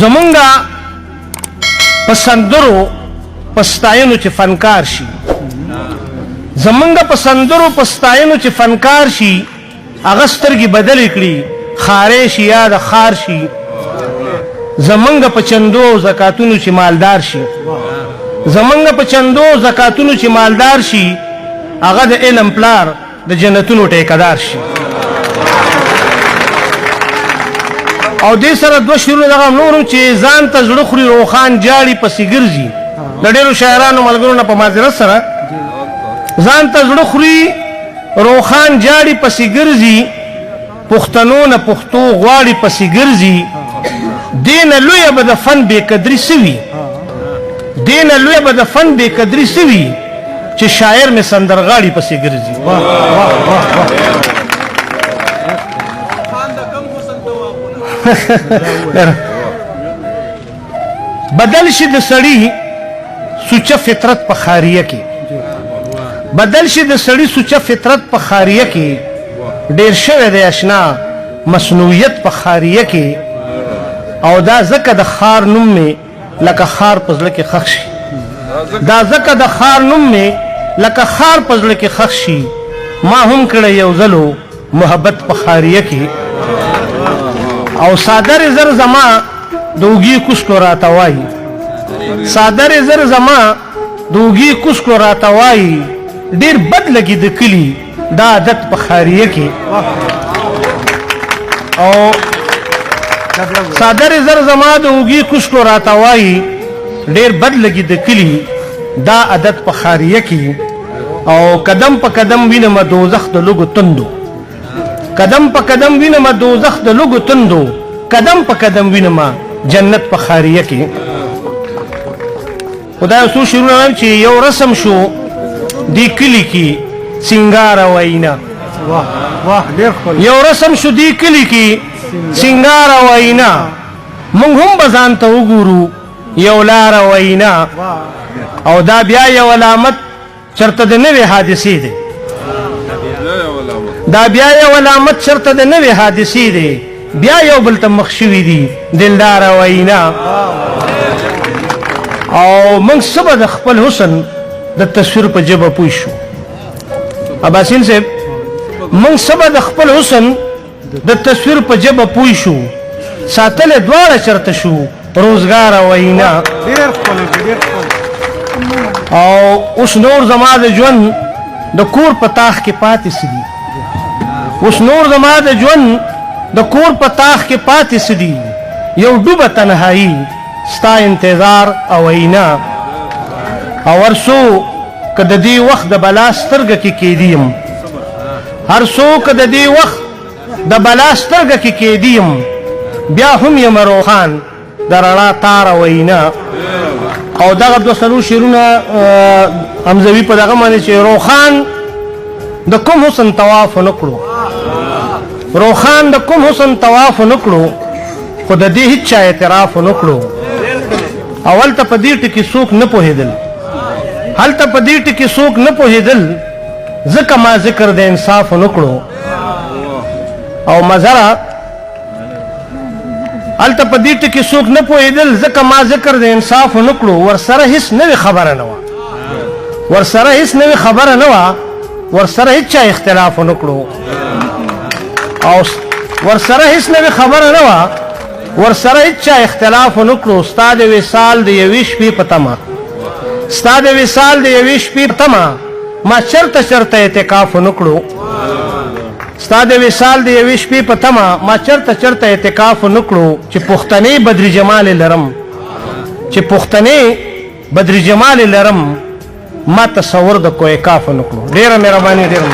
زمونږه په سندرو په ستاینو چې فنکار شي، زمونږه په سندرو په ستاینو چې فنکار شي، هغه سترګې بدلې کړي خارې شي یا د خار شي. زمونږه په چندو او زکاتونو چې مالدار شي، زمونږه په چندو او زکاتونو چې مالدار شي، هغه د علم پلار د جنتونو ټیکدار شي. او دې سره دوه شعرونه دغه نورو چې ځان ته زړه خوري روخان جاړي پسې ګرځي، د ډېرو شاعرانو ملګرو نه په معذرت سره ځان ته زړه خوري روخان جاړي پسې ګرځي، پښتنو نه پښتو غواړي پسې ګرځي. دې نه لویه به د فن بې قدري سوي، دې نه لویه به د فن بې قدري سوي چې شاعر مې سندرغاړي پسې ګرځي. بدل شي د سړي سوچه فطرت په خاریه کې، بدل شي د سړي سوچه فطرت په خاریه کې، ډیر شوی دی اشنا مصنوعیت په خاریه کې. او دا ځکه د خار نوم مې لکه خار په زړه کې ښخ شي، دا ځکه د خار نوم مې لکه خار په زړه کې ښخ شي. ما هم کړی یو ځلو محبت په خاریه کې، او صادر زر زما دوږي کوشکو راته وایي، صادر زر زما دوږي کوشکو راته وایي، ډیر بد لګي د کلي دا عادت په خاریه کې. او صادر زر زما دوږي کوشکو راته وایي، ډیر بد لګي د کلي دا عادت په خاریه کې. او قدم په قدم وینم دوزخ د لوګو تندو، قدم په قدم وینم دوزخ د لوګو تندو، قدم په قدم وینم جنت په خاریه کې. خدای څو شعرونه وایم چې یو رسم شو دی کلی کې سنگار وینا، یو رسم شو دی کلی کې سنگار وینا، مونږ هم بزان ته وګورو یو لار وینا. او دا بیا یو علامت چرته د نوې حادثې دی، دا بیا یو علامت چرته د نوې حادثې دی، بیا یو بل ته مخ شوي دي دلدار وینا. او موږ سبا د خپل حسن د تصویر په ژبه پوه شو. عباسین صاحب موږ سبا د خپل حسن د تصویر په ژبه پوه شو، ساتلې دواړه چرته شو روزګار وینا. او اوس نور زما د ژوند د کور په تاخ کې پاتې سدي، اوس نور زما د ژوند د کور په تاخ کې پاتې سدي، یو ډوبه تنهایی ستا انتظار او وینا. او ورسو که د دې وخت د بلا سترګه کې کېدیم، هر څو که د دې وخت د بلا سترګه کې کېدیم، بیا هم یم روخان د رڼا تار وینا. او دغه دوه څلور شعرونه حمزوي په دغه باندې چې روخان د کوم حسن طواف ونکړو، روخان د کوم حسن طواف ونکړو، خو د دې هیڅ چا اعتراف ونکړو. اول ته په دې ټکي څوک نه پوهېدل، هلته په دې ټکي څوک نه پوهېدل، ځکه ما ذکر د انصاف ونکړو. او مزره هلته په دې ټکي څوک نه پوهېدل، ځکه ما ذکر د انصاف ونکړو. ورسره هیڅ نوې خبره نه وه، ورسره هیڅ نوې خبره نه وه، ورسره هیڅ چا اختلاف ونکړو. او ورسره هیڅ نوې خبره نه وه، ورسره هیڅ چا اختلاف ونکړو. ستا د وصال د یوې شپې په تمه، ستا د وصال د یوې شپې په تمه، ما چرته چرته اعتکاف ونکړو. ستا د وصال د یوې شپې په تمه، ما چرته چرته اعتکاف ونکړو. چې پښتنې بدر جمال لرم، چې پښتنې بدر جمال لرم، ما تصور د کوه کاف ونکړو. ډېره مهرباني، ډېره